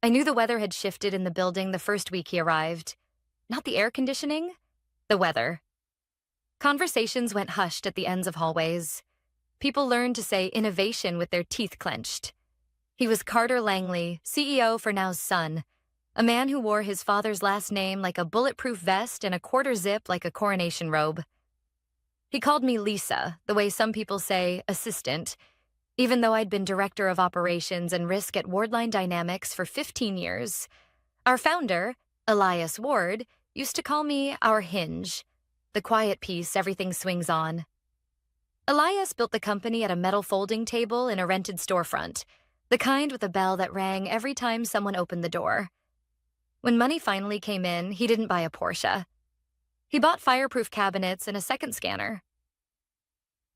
I knew the weather had shifted in the building the first week he arrived. Not the air conditioning, the weather. Conversations went hushed at the ends of hallways. People learned to say innovation with their teeth clenched. He was Carter Langley, CEO for Now's son, a man who wore his father's last name like a bulletproof vest and a quarter zip like a coronation robe. He called me Lisa, the way some people say assistant, even though I'd been director of operations and risk at Wardline Dynamics for 15 years. Our founder, Elias Ward, used to call me our hinge, the quiet piece everything swings on. Elias built the company at a metal folding table in a rented storefront, the kind with a bell that rang every time someone opened the door. When money finally came in, he didn't buy a Porsche. He bought fireproof cabinets and a second scanner.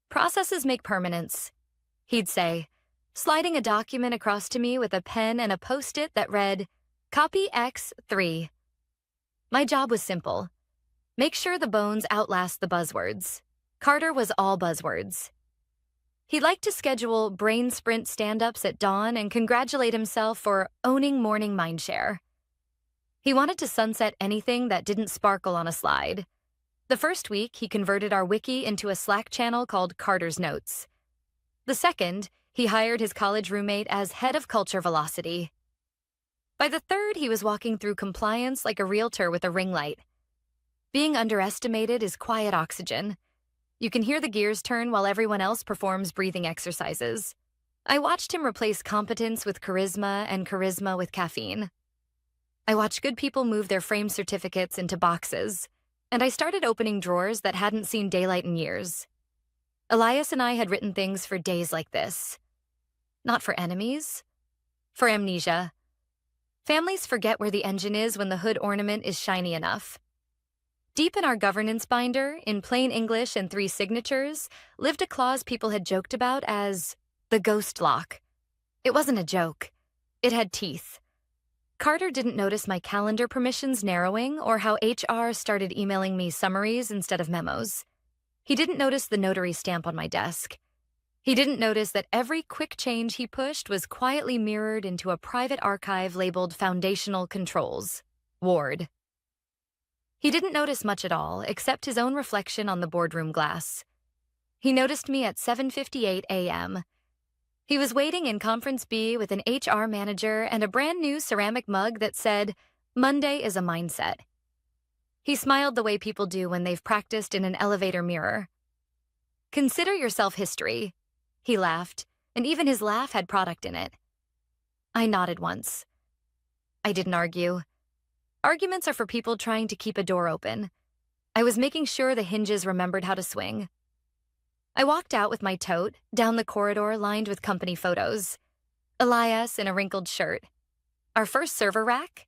Processes make permanence, he'd say, sliding a document across to me with a pen and a Post-it that read, Copy X3. My job was simple. Make sure the bones outlast the buzzwords. Carter was all buzzwords. He liked to schedule brain sprint stand-ups at dawn and congratulate himself for owning morning mindshare. He wanted to sunset anything that didn't sparkle on a slide. The first week, he converted our wiki into a Slack channel called Carter's Notes. The second, he hired his college roommate as head of culture velocity. By the third, he was walking through compliance like a realtor with a ring light. Being underestimated is quiet oxygen. You can hear the gears turn while everyone else performs breathing exercises. I watched him replace competence with charisma and charisma with caffeine. I watched good people move their framed certificates into boxes, and I started opening drawers that hadn't seen daylight in years. Elias and I had written things for days like this. Not for enemies, for amnesia. Families forget where the engine is when the hood ornament is shiny enough. Deep in our governance binder, in plain English and 3 signatures, lived a clause people had joked about as the ghost lock. It wasn't a joke. It had teeth. Carter didn't notice my calendar permissions narrowing or how HR started emailing me summaries instead of memos. He didn't notice the notary stamp on my desk. He didn't notice that every quick change he pushed was quietly mirrored into a private archive labeled Foundational Controls, Ward. He didn't notice much at all, except his own reflection on the boardroom glass. He noticed me at 7:58 a.m. He was waiting in Conference B with an HR manager and a brand new ceramic mug that said, Monday is a mindset. He smiled the way people do when they've practiced in an elevator mirror. Consider yourself history. He laughed, and even his laugh had product in it. I nodded once. I didn't argue. Arguments are for people trying to keep a door open. I was making sure the hinges remembered how to swing. I walked out with my tote, down the corridor lined with company photos. Elias in a wrinkled shirt. Our first server rack?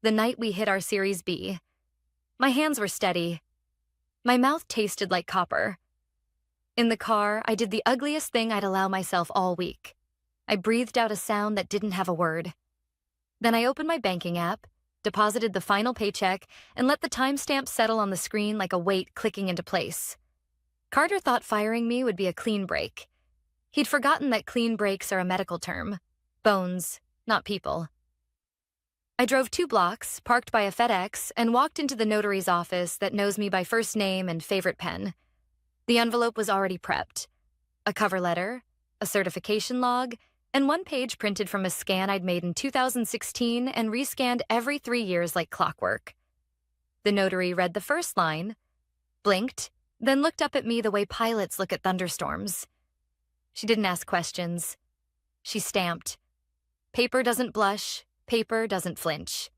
The night we hit our Series B. My hands were steady. My mouth tasted like copper. In the car, I did the ugliest thing I'd allow myself all week. I breathed out a sound that didn't have a word. Then I opened my banking app, deposited the final paycheck, and let the timestamp settle on the screen like a weight clicking into place. Carter thought firing me would be a clean break. He'd forgotten that clean breaks are a medical term. Bones, not people. I drove 2 blocks, parked by a FedEx, and walked into the notary's office that knows me by first name and favorite pen. The envelope was already prepped. A cover letter, a certification log, and 1 page printed from a scan I'd made in 2016 and rescanned every 3 years like clockwork. The notary read the first line, blinked, then looked up at me the way pilots look at thunderstorms. She didn't ask questions. She stamped. Paper doesn't blush, paper doesn't flinch.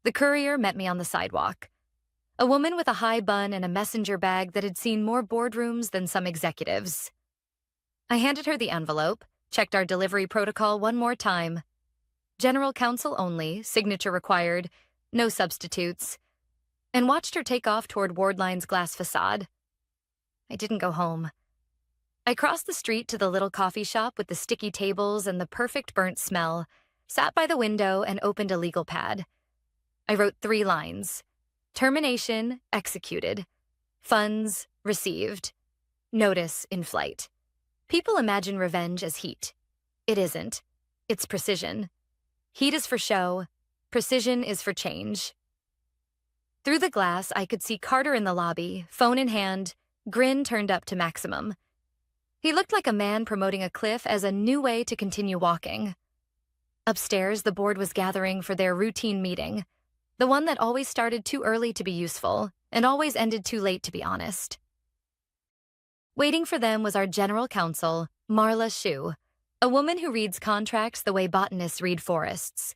The courier met me on the sidewalk. A woman with a high bun and a messenger bag that had seen more boardrooms than some executives. I handed her the envelope, checked our delivery protocol one more time. General counsel only, signature required, no substitutes, and watched her take off toward Wardline's glass facade. I didn't go home. I crossed the street to the little coffee shop with the sticky tables and the perfect burnt smell, sat by the window and opened a legal pad. I wrote 3 lines. Termination, executed. Funds, received. Notice, in flight. People imagine revenge as heat. It isn't. It's precision. Heat is for show, precision is for change. Through the glass, I could see Carter in the lobby, phone in hand, grin turned up to maximum. He looked like a man promoting a cliff as a new way to continue walking. Upstairs, the board was gathering for their routine meeting, the one that always started too early to be useful and always ended too late to be honest. Waiting for them was our general counsel, Marla Shu, a woman who reads contracts the way botanists read forests.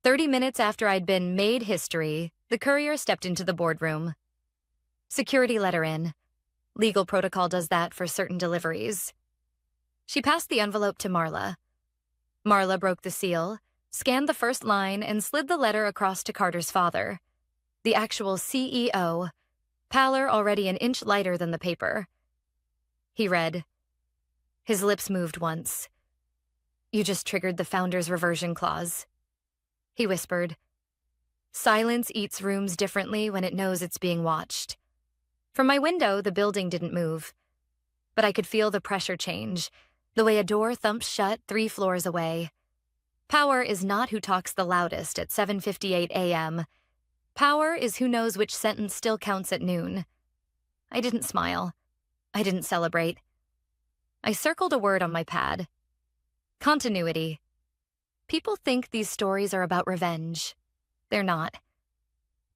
30 minutes after I'd been made history, the courier stepped into the boardroom. Security let her in. Legal protocol does that for certain deliveries. She passed the envelope to Marla. Marla broke the seal, scanned the first line, and slid the letter across to Carter's father, the actual CEO, pallor already an inch lighter than the paper. He read. His lips moved once. "You just triggered the founder's reversion clause." He whispered. Silence eats rooms differently when it knows it's being watched. From my window, the building didn't move, but I could feel the pressure change, the way a door thumps shut 3 floors away. Power is not who talks the loudest at 7:58 a.m. Power is who knows which sentence still counts at noon. I didn't smile. I didn't celebrate. I circled a word on my pad. Continuity. People think these stories are about revenge. They're not.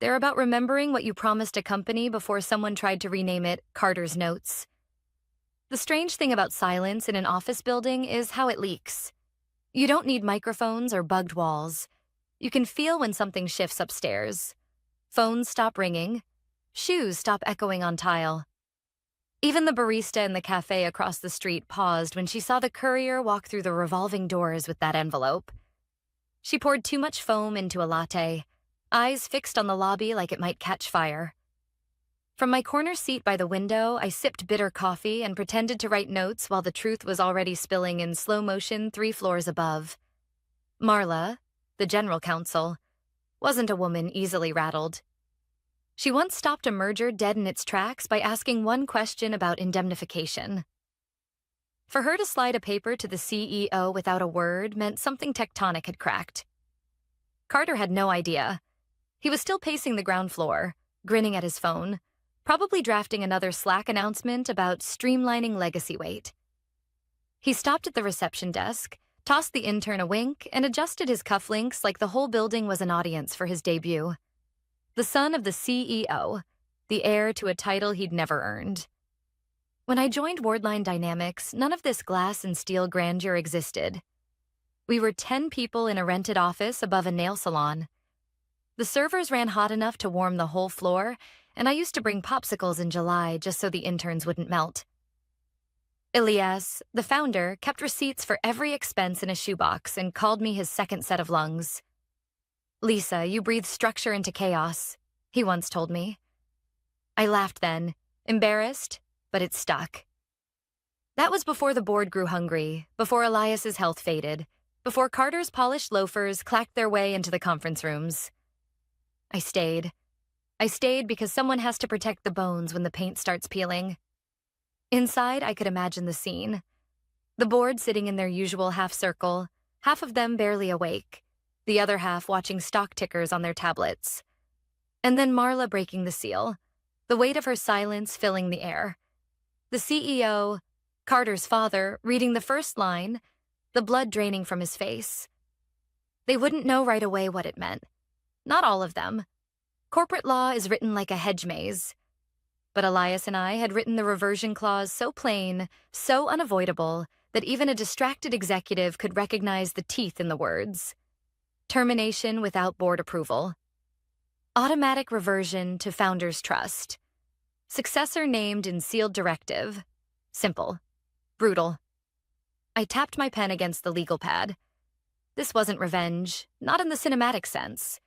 They're about remembering what you promised a company before someone tried to rename it Carter's Notes. The strange thing about silence in an office building is how it leaks. You don't need microphones or bugged walls. You can feel when something shifts upstairs. Phones stop ringing. Shoes stop echoing on tile. Even the barista in the cafe across the street paused when she saw the courier walk through the revolving doors with that envelope. She poured too much foam into a latte, eyes fixed on the lobby like it might catch fire. From my corner seat by the window, I sipped bitter coffee and pretended to write notes while the truth was already spilling in slow motion 3 floors above. Marla, the general counsel, wasn't a woman easily rattled. She once stopped a merger dead in its tracks by asking one question about indemnification. For her to slide a paper to the CEO without a word meant something tectonic had cracked. Carter had no idea. He was still pacing the ground floor, grinning at his phone, probably drafting another Slack announcement about streamlining legacy weight. He stopped at the reception desk, tossed the intern a wink, and adjusted his cufflinks like the whole building was an audience for his debut. The son of the CEO, the heir to a title he'd never earned. When I joined Wardline Dynamics, none of this glass and steel grandeur existed. We were 10 people in a rented office above a nail salon. The servers ran hot enough to warm the whole floor, and I used to bring popsicles in July just so the interns wouldn't melt. Elias, the founder, kept receipts for every expense in a shoebox and called me his second set of lungs. "Lisa, you breathe structure into chaos," he once told me. I laughed then, embarrassed, but it stuck. That was before the board grew hungry, before Elias's health faded, before Carter's polished loafers clacked their way into the conference rooms. I stayed. I stayed because someone has to protect the bones when the paint starts peeling. Inside, I could imagine the scene. The board sitting in their usual half circle, half of them barely awake, the other half watching stock tickers on their tablets. And then Marla breaking the seal, the weight of her silence filling the air. The CEO, Carter's father, reading the first line, the blood draining from his face. They wouldn't know right away what it meant. Not all of them. Corporate law is written like a hedge maze. But Elias and I had written the reversion clause so plain, so unavoidable, that even a distracted executive could recognize the teeth in the words. Termination without board approval. Automatic reversion to founder's trust. Successor named in sealed directive. Simple. Brutal. I tapped my pen against the legal pad. This wasn't revenge, not in the cinematic sense.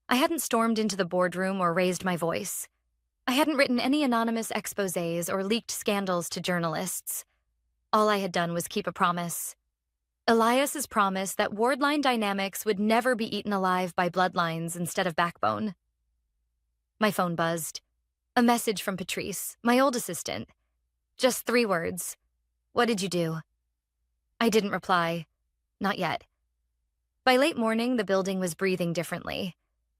I hadn't stormed into the boardroom or raised my voice. I hadn't written any anonymous exposés or leaked scandals to journalists. All I had done was keep a promise. Elias's promise that Wardline Dynamics would never be eaten alive by bloodlines instead of backbone. My phone buzzed. A message from Patrice, my old assistant. Just 3 words. "What did you do?" I didn't reply. Not yet. By late morning, the building was breathing differently.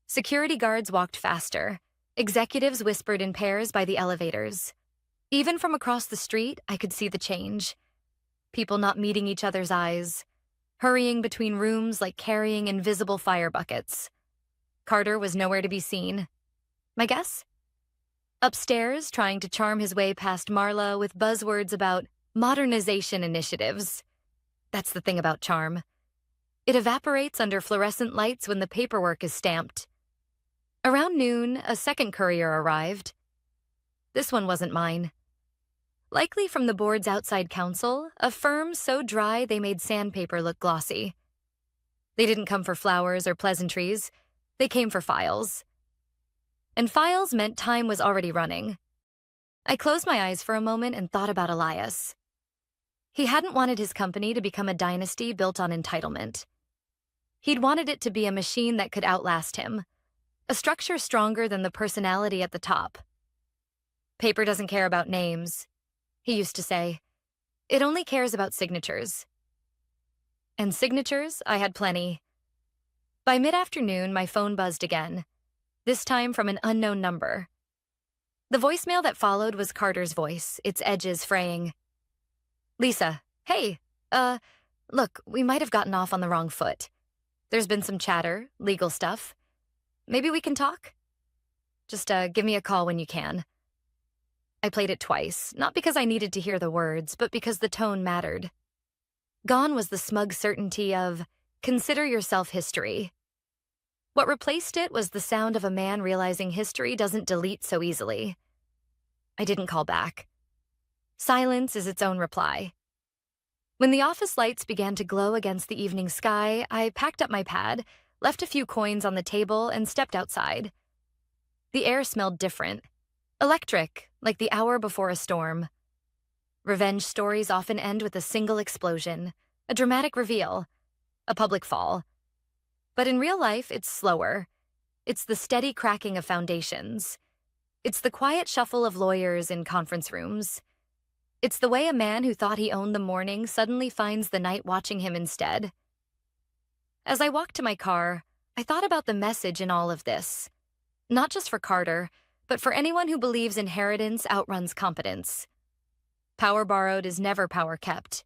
Security guards walked faster. Executives whispered in pairs by the elevators. Even from across the street, I could see the change. People not meeting each other's eyes, hurrying between rooms like carrying invisible fire buckets. Carter was nowhere to be seen. My guess? Upstairs, trying to charm his way past Marla with buzzwords about modernization initiatives. That's the thing about charm. It evaporates under fluorescent lights when the paperwork is stamped. Around noon, a second courier arrived. This one wasn't mine. Likely from the board's outside counsel, a firm so dry they made sandpaper look glossy. They didn't come for flowers or pleasantries. They came for files. And files meant time was already running. I closed my eyes for a moment and thought about Elias. He hadn't wanted his company to become a dynasty built on entitlement. He'd wanted it to be a machine that could outlast him, a structure stronger than the personality at the top. Paper doesn't care about names, he used to say. It only cares about signatures. And signatures, I had plenty. By mid-afternoon, my phone buzzed again, this time from an unknown number. The voicemail that followed was Carter's voice, its edges fraying. Lisa, hey, look, we might have gotten off on the wrong foot. There's been some chatter, legal stuff. Maybe we can talk? Just, give me a call when you can. I played it twice, not because I needed to hear the words, but because the tone mattered. Gone was the smug certainty of, consider yourself history. What replaced it was the sound of a man realizing history doesn't delete so easily. I didn't call back. Silence is its own reply. When the office lights began to glow against the evening sky, I packed up my pad, left a few coins on the table, and stepped outside. The air smelled different. Electric, like the hour before a storm. Revenge stories often end with a single explosion, a dramatic reveal, a public fall. But in real life, it's slower. It's the steady cracking of foundations. It's the quiet shuffle of lawyers in conference rooms. It's the way a man who thought he owned the morning suddenly finds the night watching him instead. As I walked to my car, I thought about the message in all of this. Not just for Carter, but for anyone who believes inheritance outruns competence. Power borrowed is never power kept.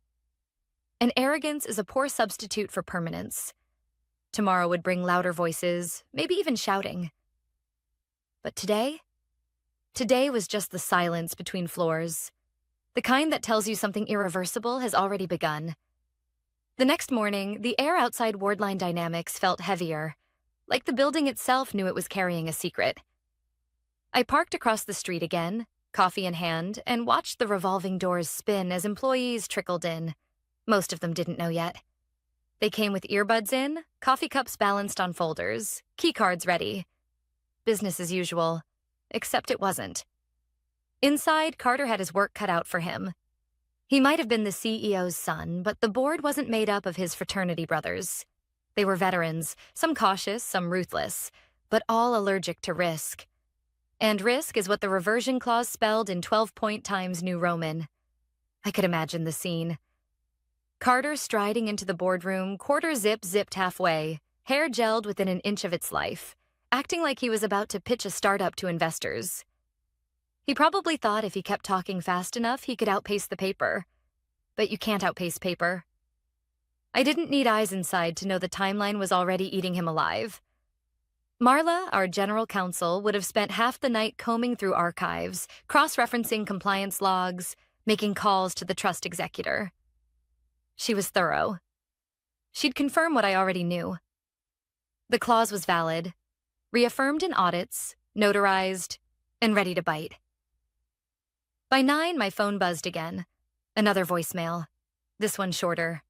And arrogance is a poor substitute for permanence. Tomorrow would bring louder voices, maybe even shouting. But today? Today was just the silence between floors. The kind that tells you something irreversible has already begun. The next morning, the air outside Wardline Dynamics felt heavier, like the building itself knew it was carrying a secret. I parked across the street again, coffee in hand, and watched the revolving doors spin as employees trickled in. Most of them didn't know yet. They came with earbuds in, coffee cups balanced on folders, key cards ready. Business as usual, except it wasn't. Inside, Carter had his work cut out for him. He might have been the CEO's son, but the board wasn't made up of his fraternity brothers. They were veterans, some cautious, some ruthless, but all allergic to risk. And risk is what the reversion clause spelled in 12-point Times New Roman. I could imagine the scene. Carter striding into the boardroom, quarter zip zipped halfway, hair gelled within an inch of its life, acting like he was about to pitch a startup to investors. He probably thought if he kept talking fast enough, he could outpace the paper. But you can't outpace paper. I didn't need eyes inside to know the timeline was already eating him alive. Marla, our general counsel, would have spent half the night combing through archives, cross-referencing compliance logs, making calls to the trust executor. She was thorough. She'd confirm what I already knew. The clause was valid, reaffirmed in audits, notarized, and ready to bite. By 9, my phone buzzed again. Another voicemail. This one shorter.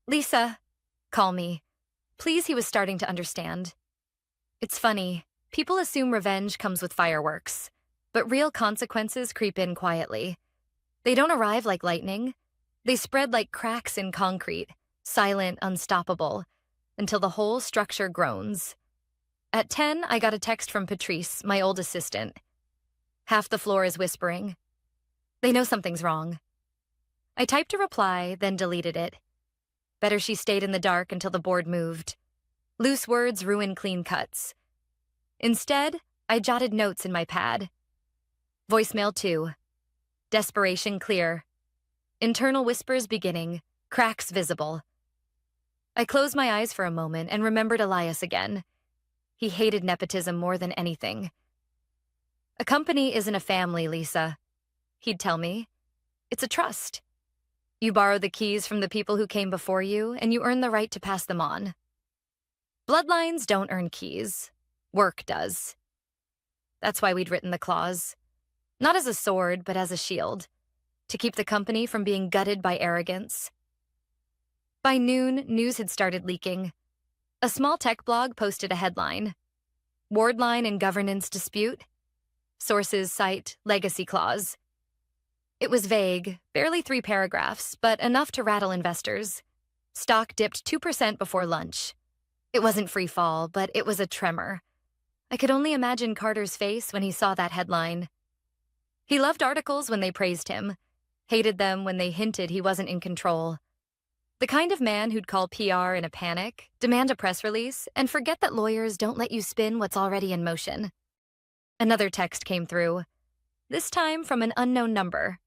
Lisa, call me. Please, he was starting to understand. It's funny. People assume revenge comes with fireworks, but real consequences creep in quietly. They don't arrive like lightning. They spread like cracks in concrete, silent, unstoppable, until the whole structure groans. At 10, I got a text from Patrice, my old assistant. Half the floor is whispering. They know something's wrong. I typed a reply, then deleted it. Better she stayed in the dark until the board moved. Loose words ruin clean cuts. Instead, I jotted notes in my pad. Voicemail 2. Desperation clear. Internal whispers beginning, cracks visible. I closed my eyes for a moment and remembered Elias again. He hated nepotism more than anything. A company isn't a family, Lisa. He'd tell me. It's a trust. You borrow the keys from the people who came before you, and you earn the right to pass them on. Bloodlines don't earn keys. Work does. That's why we'd written the clause. Not as a sword, but as a shield. To keep the company from being gutted by arrogance. By noon, news had started leaking. A small tech blog posted a headline. Ward line and governance dispute. Sources cite legacy clause. It was vague, barely 3 paragraphs, but enough to rattle investors. Stock dipped 2% before lunch. It wasn't free fall, but it was a tremor. I could only imagine Carter's face when he saw that headline. He loved articles when they praised him, hated them when they hinted he wasn't in control. The kind of man who'd call PR in a panic, demand a press release, and forget that lawyers don't let you spin what's already in motion. Another text came through, this time from an unknown number.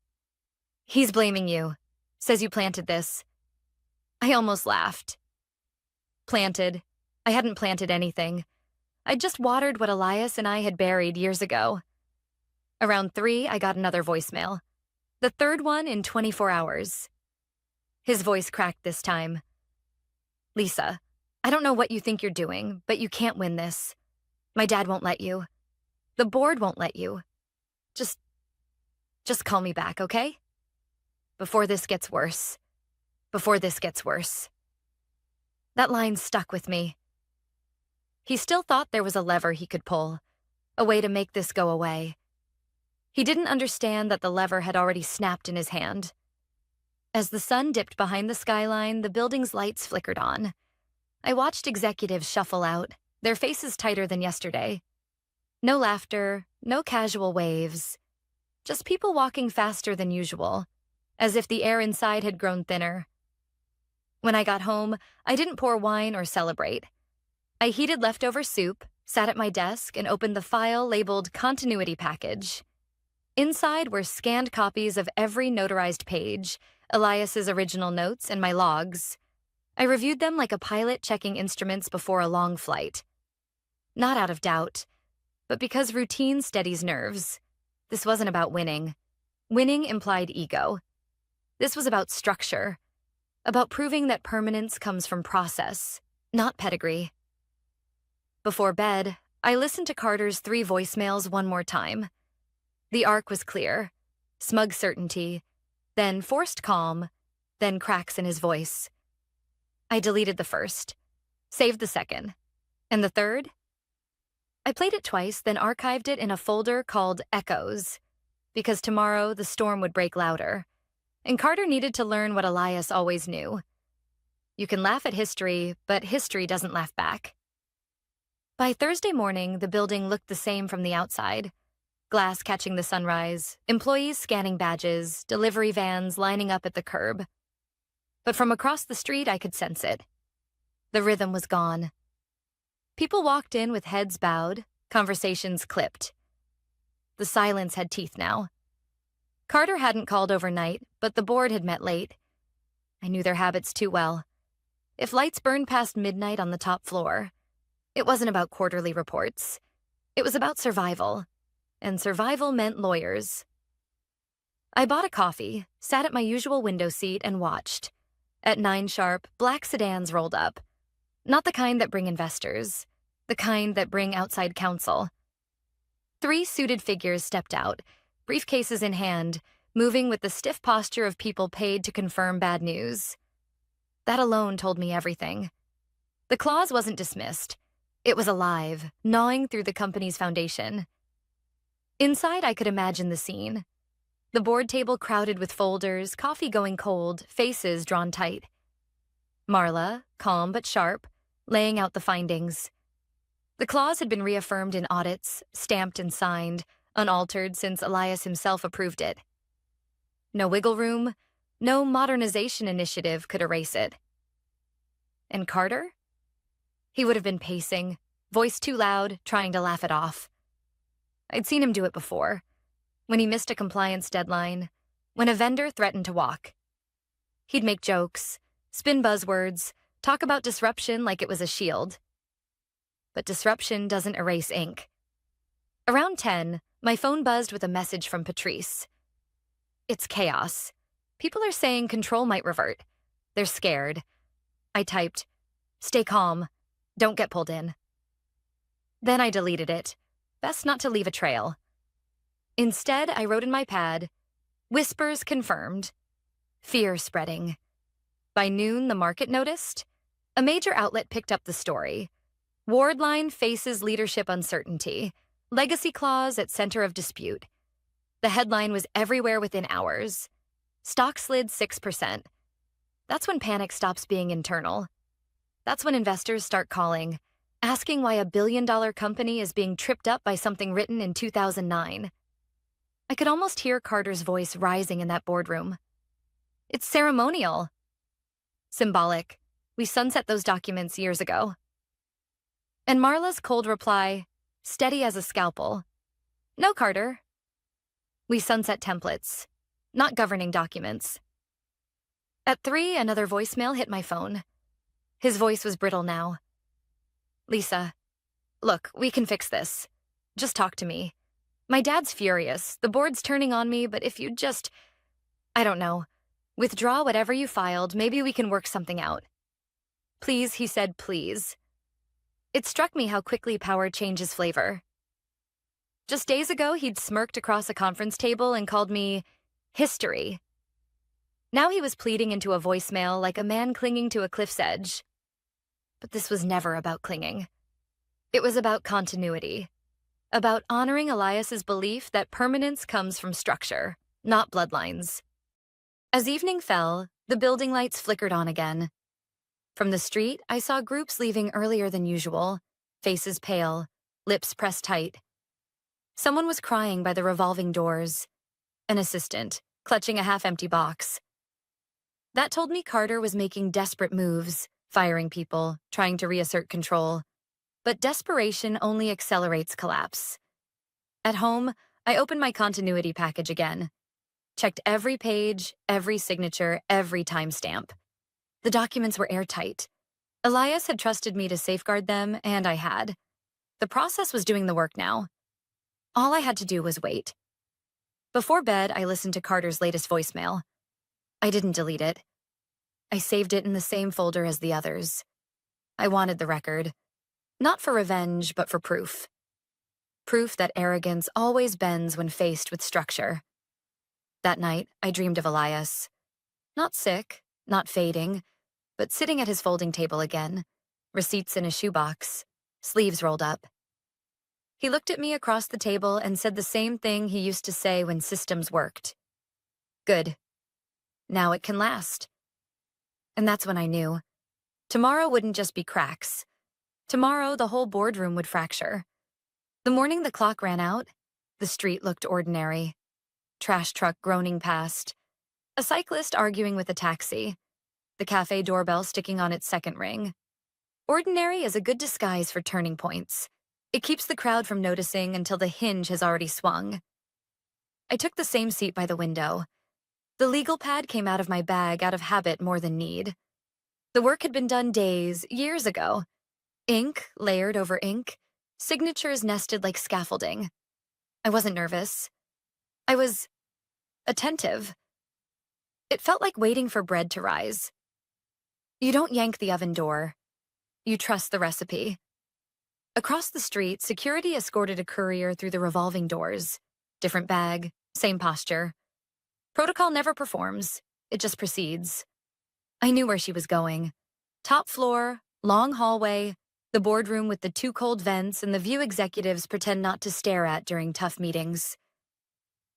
He's blaming you. Says you planted this. I almost laughed. Planted. I hadn't planted anything. I'd just watered what Elias and I had buried years ago. Around 3, I got another voicemail. The third one in 24 hours. His voice cracked this time. Lisa, I don't know what you think you're doing, but you can't win this. My dad won't let you. The board won't let you. Just call me back, okay? Before this gets worse. Before this gets worse. That line stuck with me. He still thought there was a lever he could pull, a way to make this go away. He didn't understand that the lever had already snapped in his hand. As the sun dipped behind the skyline, the building's lights flickered on. I watched executives shuffle out, their faces tighter than yesterday. No laughter, no casual waves. Just people walking faster than usual, as if the air inside had grown thinner. When I got home, I didn't pour wine or celebrate. I heated leftover soup, sat at my desk, and opened the file labeled Continuity Package. Inside were scanned copies of every notarized page, Elias's original notes, and my logs. I reviewed them like a pilot checking instruments before a long flight. Not out of doubt, but because routine steadies nerves. This wasn't about winning. Winning implied ego. This was about structure, about proving that permanence comes from process, not pedigree. Before bed, I listened to Carter's 3 voicemails one more time. The arc was clear, smug certainty, then forced calm, then cracks in his voice. I deleted the first, saved the second, and the third? I played it twice, then archived it in a folder called Echoes, because tomorrow the storm would break louder, and Carter needed to learn what Elias always knew. You can laugh at history, but history doesn't laugh back. By Thursday morning, the building looked the same from the outside. Glass catching the sunrise, employees scanning badges, delivery vans lining up at the curb. But from across the street, I could sense it. The rhythm was gone. People walked in with heads bowed, conversations clipped. The silence had teeth now. Carter hadn't called overnight, but the board had met late. I knew their habits too well. If lights burned past midnight on the top floor, it wasn't about quarterly reports. It was about survival. And survival meant lawyers. I bought a coffee, sat at my usual window seat, and watched. At 9 sharp, black sedans rolled up. Not the kind that bring investors, the kind that bring outside counsel. 3 suited figures stepped out, briefcases in hand, moving with the stiff posture of people paid to confirm bad news. That alone told me everything. The clause wasn't dismissed. It was alive, gnawing through the company's foundation. Inside, I could imagine the scene. The board table crowded with folders, coffee going cold, faces drawn tight. Marla, calm but sharp, laying out the findings. The clause had been reaffirmed in audits, stamped and signed, unaltered since Elias himself approved it. No wiggle room, no modernization initiative could erase it. And Carter? He would have been pacing, voice too loud, trying to laugh it off. I'd seen him do it before, when he missed a compliance deadline, when a vendor threatened to walk. He'd make jokes, spin buzzwords, talk about disruption like it was a shield. But disruption doesn't erase ink. Around 10, my phone buzzed with a message from Patrice. It's chaos. People are saying control might revert. They're scared. I typed, stay calm. Don't get pulled in. Then I deleted it. Best not to leave a trail. Instead, I wrote in my pad, whispers confirmed. Fear spreading. By noon, the market noticed. A major outlet picked up the story. Wardline faces leadership uncertainty. Legacy clause at center of dispute. The headline was everywhere within hours. Stock slid 6%. That's when panic stops being internal. That's when investors start calling, asking why a billion-dollar company is being tripped up by something written in 2009. I could almost hear Carter's voice rising in that boardroom. It's ceremonial. Symbolic. We sunset those documents years ago. And Marla's cold reply, steady as a scalpel. No, Carter. We sunset templates, not governing documents. At 3, another voicemail hit my phone. His voice was brittle now. Lisa, look, we can fix this. Just talk to me. My dad's furious. The board's turning on me, but if you just, I don't know, withdraw whatever you filed, maybe we can work something out. Please, he said, please. It struck me how quickly power changes flavor. Just days ago, he'd smirked across a conference table and called me history. Now he was pleading into a voicemail like a man clinging to a cliff's edge. But this was never about clinging. It was about continuity. About honoring Elias's belief that permanence comes from structure, not bloodlines. As evening fell, the building lights flickered on again. From the street, I saw groups leaving earlier than usual, faces pale, lips pressed tight. Someone was crying by the revolving doors. An assistant, clutching a half-empty box. That told me Carter was making desperate moves, firing people, trying to reassert control. But desperation only accelerates collapse. At home, I opened my continuity package again. Checked every page, every signature, every timestamp. The documents were airtight. Elias had trusted me to safeguard them, and I had. The process was doing the work now. All I had to do was wait. Before bed, I listened to Carter's latest voicemail. I didn't delete it. I saved it in the same folder as the others. I wanted the record. Not for revenge, but for proof. Proof that arrogance always bends when faced with structure. That night, I dreamed of Elias. Not sick, not fading, but sitting at his folding table again, receipts in a shoebox, sleeves rolled up. He looked at me across the table and said the same thing he used to say when systems worked. Good. Now it can last. And that's when I knew. Tomorrow wouldn't just be cracks. Tomorrow, the whole boardroom would fracture. The morning the clock ran out, the street looked ordinary. Trash truck groaning past. A cyclist arguing with a taxi. The cafe doorbell sticking on its second ring. Ordinary is a good disguise for turning points. It keeps the crowd from noticing until the hinge has already swung. I took the same seat by the window. The legal pad came out of my bag out of habit more than need. The work had been done days, years ago. Ink layered over ink, signatures nested like scaffolding. I wasn't nervous. I was attentive. It felt like waiting for bread to rise. You don't yank the oven door. You trust the recipe. Across the street, security escorted a courier through the revolving doors. Different bag, same posture. Protocol never performs. It just proceeds. I knew where she was going. Top floor, long hallway, the boardroom with the 2 cold vents and the view executives pretend not to stare at during tough meetings.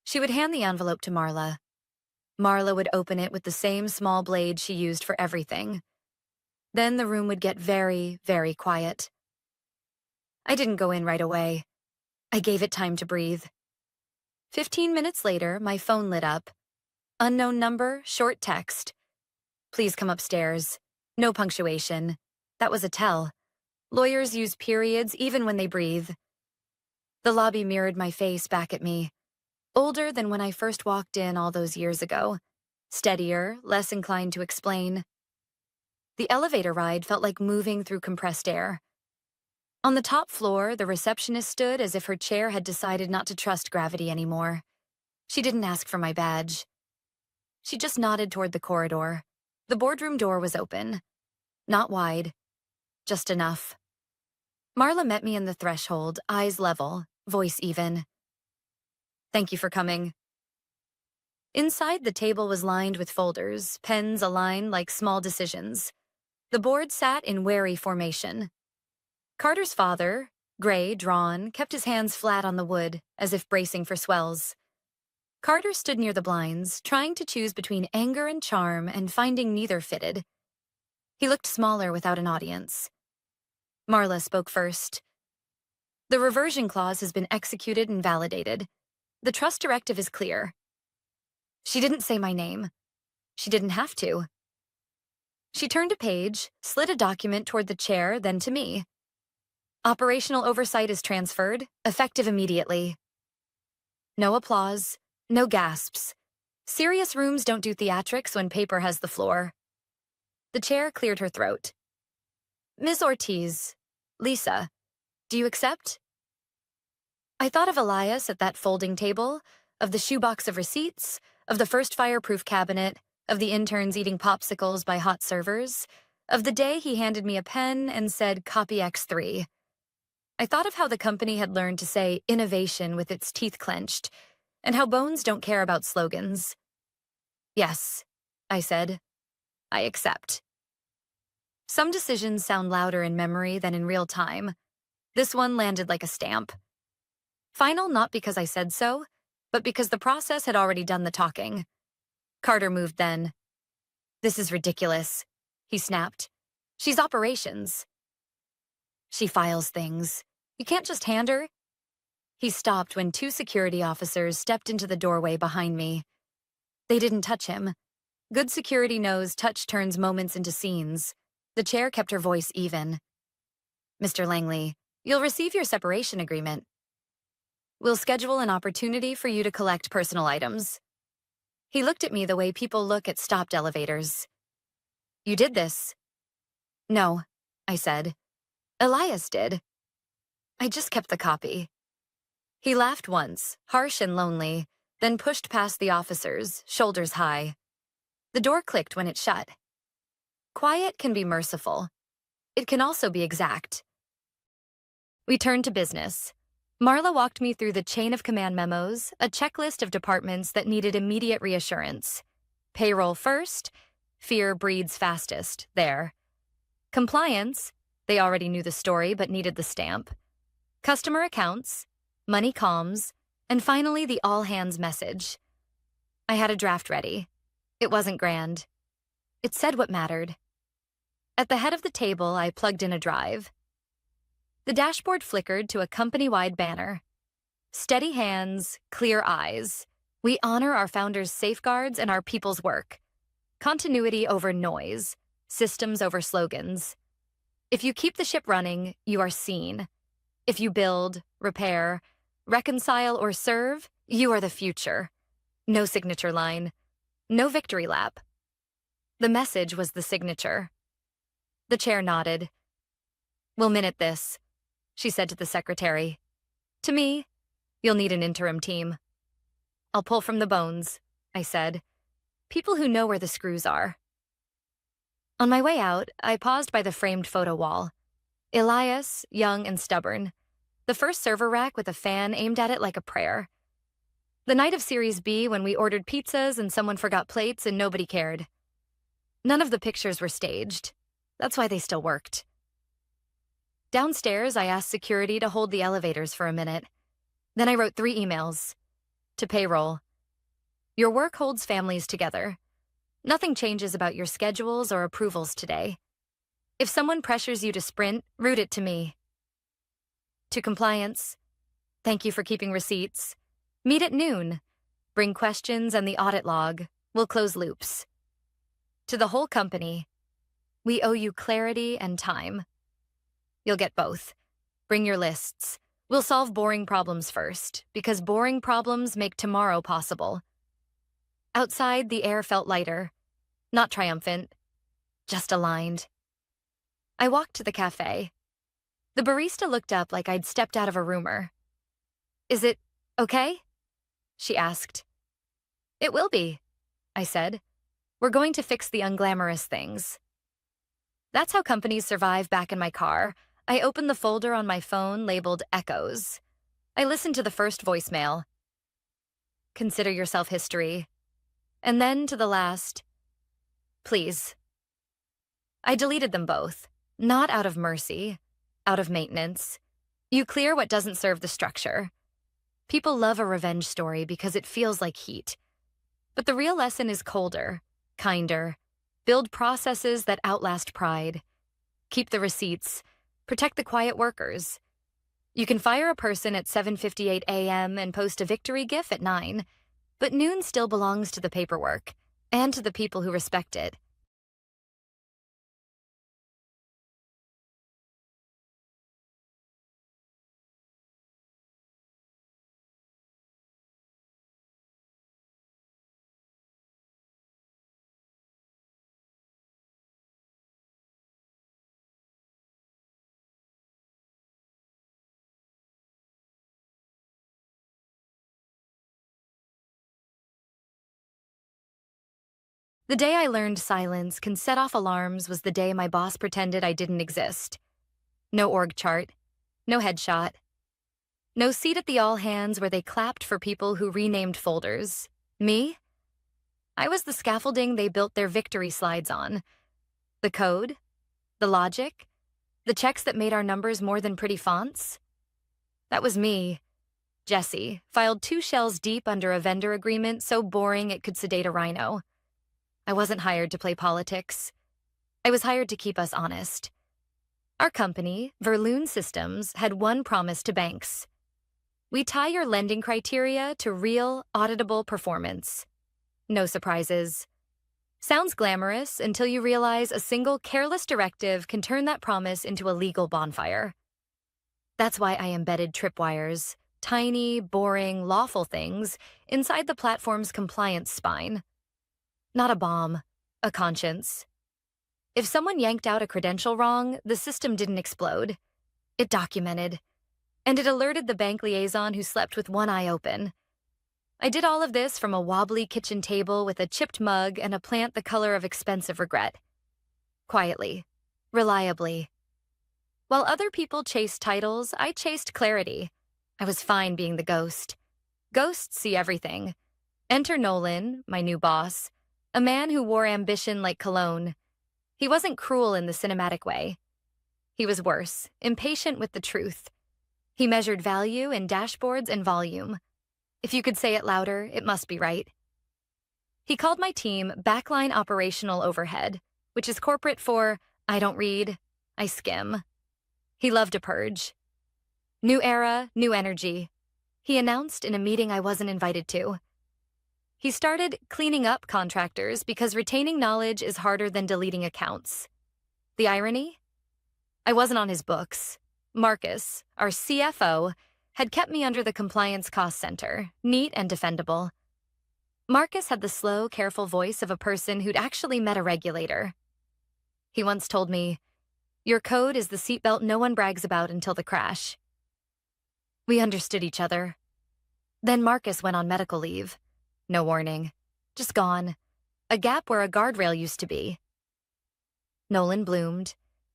She would hand the envelope to Marla. Marla would open it with the same small blade she used for everything. Then the room would get very, very quiet. I didn't go in right away. I gave it time to breathe. 15 minutes later, my phone lit up. Unknown number, short text. Please come upstairs. No punctuation. That was a tell. Lawyers use periods even when they breathe. The lobby mirrored my face back at me. Older than when I first walked in all those years ago. Steadier, less inclined to explain. The elevator ride felt like moving through compressed air. On the top floor, the receptionist stood as if her chair had decided not to trust gravity anymore. She didn't ask for my badge. She just nodded toward the corridor. The boardroom door was open. Not wide, just enough. Marla met me in the threshold, eyes level, voice even. Thank you for coming. Inside, the table was lined with folders, pens aligned like small decisions. The board sat in wary formation. Carter's father, gray, drawn, kept his hands flat on the wood, as if bracing for swells. Carter stood near the blinds, trying to choose between anger and charm and finding neither fitted. He looked smaller without an audience. Marla spoke first. The reversion clause has been executed and validated. The trust directive is clear. She didn't say my name. She didn't have to. She turned a page, slid a document toward the chair, then to me. Operational oversight is transferred, effective immediately. No applause, no gasps. Serious rooms don't do theatrics when paper has the floor. The chair cleared her throat. Ms. Ortiz, Lisa, do you accept? I thought of Elias at that folding table, of the shoebox of receipts, of the first fireproof cabinet, of the interns eating popsicles by hot servers, of the day he handed me a pen and said copy X3. I thought of how the company had learned to say innovation with its teeth clenched, and how Bones don't care about slogans. Yes, I said. I accept. Some decisions sound louder in memory than in real time. This one landed like a stamp. Final not because I said so, but because the process had already done the talking. Carter moved then. This is ridiculous, he snapped. She's operations. She files things. You can't just hand her. He stopped when 2 security officers stepped into the doorway behind me. They didn't touch him. Good security knows touch turns moments into scenes. The chair kept her voice even. Mr. Langley, you'll receive your separation agreement. We'll schedule an opportunity for you to collect personal items. He looked at me the way people look at stopped elevators. You did this. No, I said. Elias did. I just kept the copy. He laughed once, harsh and lonely, then pushed past the officers, shoulders high. The door clicked when it shut. Quiet can be merciful. It can also be exact. We turned to business. Marla walked me through the chain of command memos, a checklist of departments that needed immediate reassurance. Payroll first, fear breeds fastest, there. Compliance, they already knew the story but needed the stamp. Customer accounts, money comms, and finally the all-hands message. I had a draft ready. It wasn't grand. It said what mattered. At the head of the table, I plugged in a drive. The dashboard flickered to a company-wide banner. Steady hands, clear eyes. We honor our founders' safeguards and our people's work. Continuity over noise, systems over slogans. If you keep the ship running, you are seen. If you build, repair, reconcile, or serve, you are the future. No signature line. No victory lap. The message was the signature. The chair nodded. We'll minute this, she said to the secretary. To me, you'll need an interim team. I'll pull from the bones, I said. People who know where the screws are. On my way out, I paused by the framed photo wall. Elias, young and stubborn. The first server rack with a fan aimed at it like a prayer. The night of Series B when we ordered pizzas and someone forgot plates and nobody cared. None of the pictures were staged. That's why they still worked. Downstairs, I asked security to hold the elevators for a minute. Then I wrote 3 emails. To payroll. Your work holds families together. Nothing changes about your schedules or approvals today. If someone pressures you to sprint, route it to me. To compliance. Thank you for keeping receipts. Meet at noon. Bring questions and the audit log. We'll close loops. To the whole company. We owe you clarity and time. You'll get both. Bring your lists. We'll solve boring problems first, because boring problems make tomorrow possible. Outside, the air felt lighter, not triumphant, just aligned. I walked to the cafe. The barista looked up like I'd stepped out of a rumor. "Is it okay?" she asked. "It will be," I said. "We're going to fix the unglamorous things." That's how companies survive. Back in my car, I opened the folder on my phone labeled Echoes. I listened to the first voicemail. "Consider yourself history." And then to the last, "Please." I deleted them both, not out of mercy, out of maintenance. You clear what doesn't serve the structure. People love a revenge story because it feels like heat. But the real lesson is colder, kinder. Build processes that outlast pride. Keep the receipts. Protect the quiet workers. You can fire a person at 7:58 a.m. and post a victory gif at 9, but noon still belongs to the paperwork and to the people who respect it. The day I learned silence can set off alarms was the day my boss pretended I didn't exist. No org chart, no headshot, no seat at the all hands where they clapped for people who renamed folders. Me? I was the scaffolding they built their victory slides on. The code, the logic, the checks that made our numbers more than pretty fonts. That was me. Jesse, filed 2 shells deep under a vendor agreement so boring it could sedate a rhino. I wasn't hired to play politics. I was hired to keep us honest. Our company, Verloon Systems, had one promise to banks. We tie your lending criteria to real, auditable performance. No surprises. Sounds glamorous until you realize a single careless directive can turn that promise into a legal bonfire. That's why I embedded tripwires, tiny, boring, lawful things, inside the platform's compliance spine. Not a bomb, a conscience. If someone yanked out a credential wrong, the system didn't explode. It documented. And it alerted the bank liaison who slept with one eye open. I did all of this from a wobbly kitchen table with a chipped mug and a plant the color of expensive regret. Quietly. Reliably. While other people chased titles, I chased clarity. I was fine being the ghost. Ghosts see everything. Enter Nolan, my new boss, a man who wore ambition like cologne. He wasn't cruel in the cinematic way. He was worse, impatient with the truth. He measured value in dashboards and volume. If you could say it louder, it must be right. He called my team backline operational overhead, which is corporate for I don't read, I skim. He loved to purge. New era, new energy. He announced in a meeting I wasn't invited to. He started cleaning up contractors because retaining knowledge is harder than deleting accounts. The irony? I wasn't on his books. Marcus, our CFO, had kept me under the compliance cost center, neat and defendable. Marcus had the slow, careful voice of a person who'd actually met a regulator. He once told me, "Your code is the seatbelt no one brags about until the crash." We understood each other. Then Marcus went on medical leave. No warning. Just gone. A gap where a guardrail used to be. Nolan bloomed.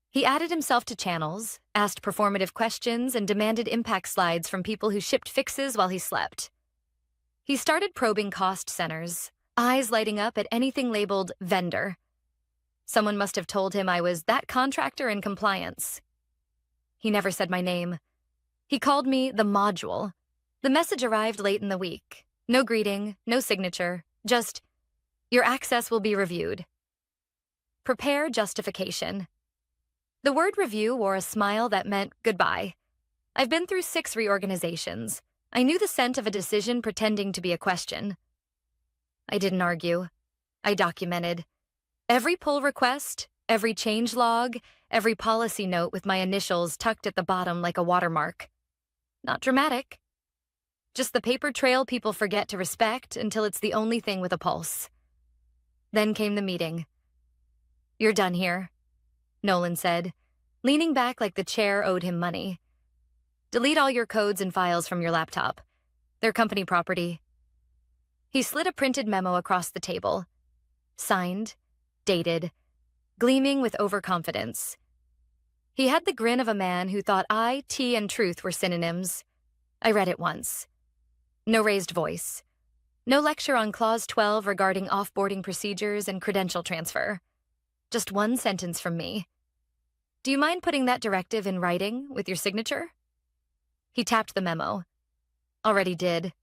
He added himself to channels, asked performative questions, and demanded impact slides from people who shipped fixes while he slept. He started probing cost centers, eyes lighting up at anything labeled vendor. Someone must have told him I was that contractor in compliance. He never said my name. He called me the module. The message arrived late in the week. No greeting, no signature, just, "Your access will be reviewed." Prepare justification. The word review wore a smile that meant goodbye. I've been through 6 reorganizations. I knew the scent of a decision pretending to be a question. I didn't argue. I documented. Every pull request, Every change log, every policy note with my initials tucked at the bottom like a watermark. Not dramatic. Just the paper trail people forget to respect until it's the only thing with a pulse. Then came the meeting. "You're done here," Nolan said, leaning back like the chair owed him money. "Delete all your codes and files from your laptop. They're company property." He slid a printed memo across the table. Signed, dated, gleaming with overconfidence. He had the grin of a man who thought I, T, and truth were synonyms. I read it once. No raised voice. No lecture on Clause 12 regarding offboarding procedures and credential transfer. Just one sentence from me. "Do you mind putting that directive in writing with your signature?" He tapped the memo. "Already did."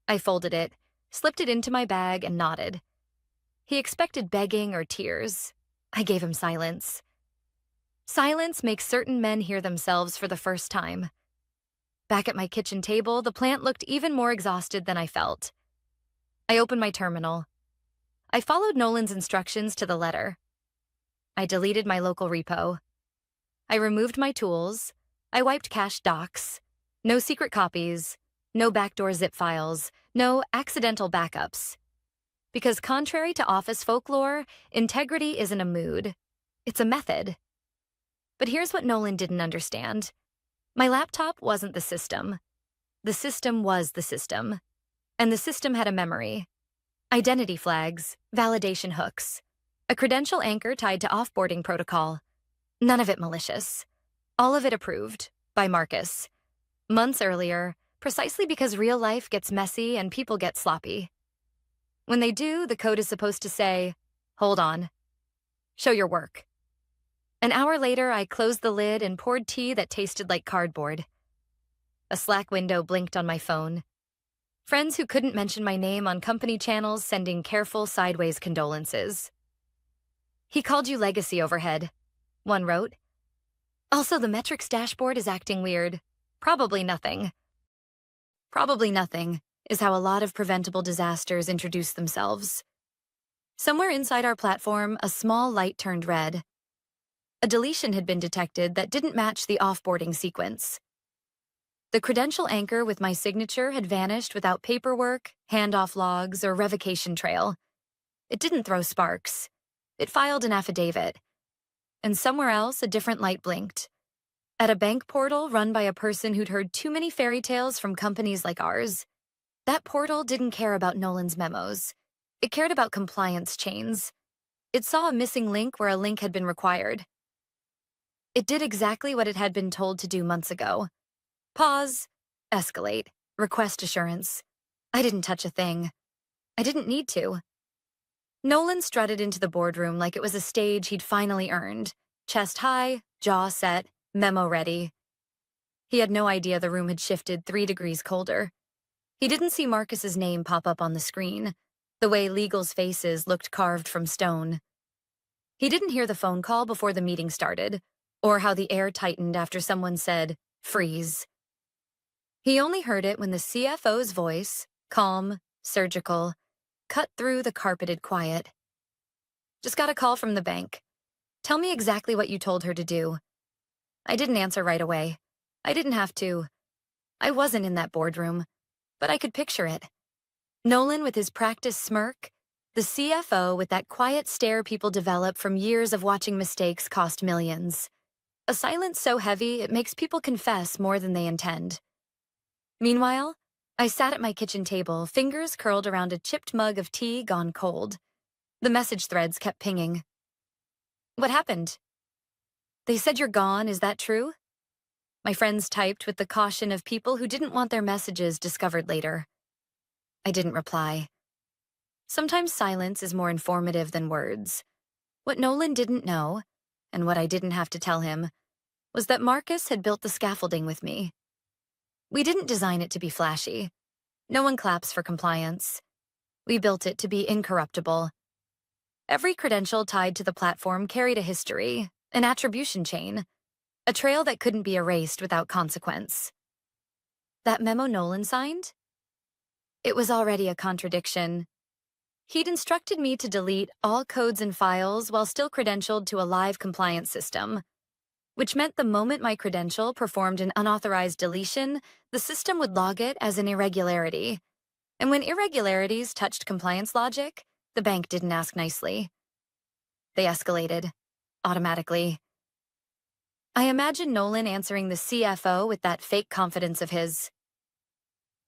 I folded it, slipped it into my bag, and nodded. He expected begging or tears. I gave him silence. Silence makes certain men hear themselves for the first time. Back at my kitchen table, the plant looked even more exhausted than I felt. I opened my terminal. I followed Nolan's instructions to the letter. I deleted my local repo. I removed my tools. I wiped cached docs. No secret copies. No backdoor zip files. No accidental backups. Because contrary to office folklore, integrity isn't a mood. It's a method. But here's what Nolan didn't understand. My laptop wasn't the system. The system was the system. And the system had a memory. Identity flags, validation hooks, a credential anchor tied to offboarding protocol. None of it malicious. All of it approved, by Marcus. Months earlier, precisely because real life gets messy and people get sloppy. When they do, the code is supposed to say, "Hold on. Show your work." An hour later, I closed the lid and poured tea that tasted like cardboard. A Slack window blinked on my phone. Friends who couldn't mention my name on company channels sending careful sideways condolences. "He called you legacy overhead," one wrote. "Also, the metrics dashboard is acting weird. Probably nothing." Probably nothing is how a lot of preventable disasters introduce themselves. Somewhere inside our platform, a small light turned red. A deletion had been detected that didn't match the offboarding sequence. The credential anchor with my signature had vanished without paperwork, handoff logs, or revocation trail. It didn't throw sparks. It filed an affidavit. And somewhere else, a different light blinked. At a bank portal run by a person who'd heard too many fairy tales from companies like ours. That portal didn't care about Nolan's memos. It cared about compliance chains. It saw a missing link where a link had been required. It did exactly what it had been told to do months ago. Pause, escalate, request assurance. I didn't touch a thing. I didn't need to. Nolan strutted into the boardroom like it was a stage he'd finally earned. Chest high, jaw set, memo ready. He had no idea the room had shifted 3 degrees colder. He didn't see Marcus's name pop up on the screen, the way legal's faces looked carved from stone. He didn't hear the phone call before the meeting started, or how the air tightened after someone said, "Freeze." He only heard it when the CFO's voice, calm, surgical, cut through the carpeted quiet. "Just got a call from the bank. Tell me exactly what you told her to do." I didn't answer right away. I didn't have to. I wasn't in that boardroom, but I could picture it. Nolan with his practiced smirk, the CFO with that quiet stare people develop from years of watching mistakes cost millions. A silence so heavy it makes people confess more than they intend. Meanwhile, I sat at my kitchen table, fingers curled around a chipped mug of tea gone cold. The message threads kept pinging. "What happened?" "They said you're gone, is that true?" My friends typed with the caution of people who didn't want their messages discovered later. I didn't reply. Sometimes silence is more informative than words. What Nolan didn't know, and what I didn't have to tell him, was that Marcus had built the scaffolding with me. We didn't design it to be flashy. No one claps for compliance. We built it to be incorruptible. Every credential tied to the platform carried a history, an attribution chain, a trail that couldn't be erased without consequence. That memo Nolan signed? It was already a contradiction. He'd instructed me to delete all codes and files while still credentialed to a live compliance system, which meant the moment my credential performed an unauthorized deletion, the system would log it as an irregularity. And when irregularities touched compliance logic, the bank didn't ask nicely. They escalated, automatically. I imagine Nolan answering the CFO with that fake confidence of his.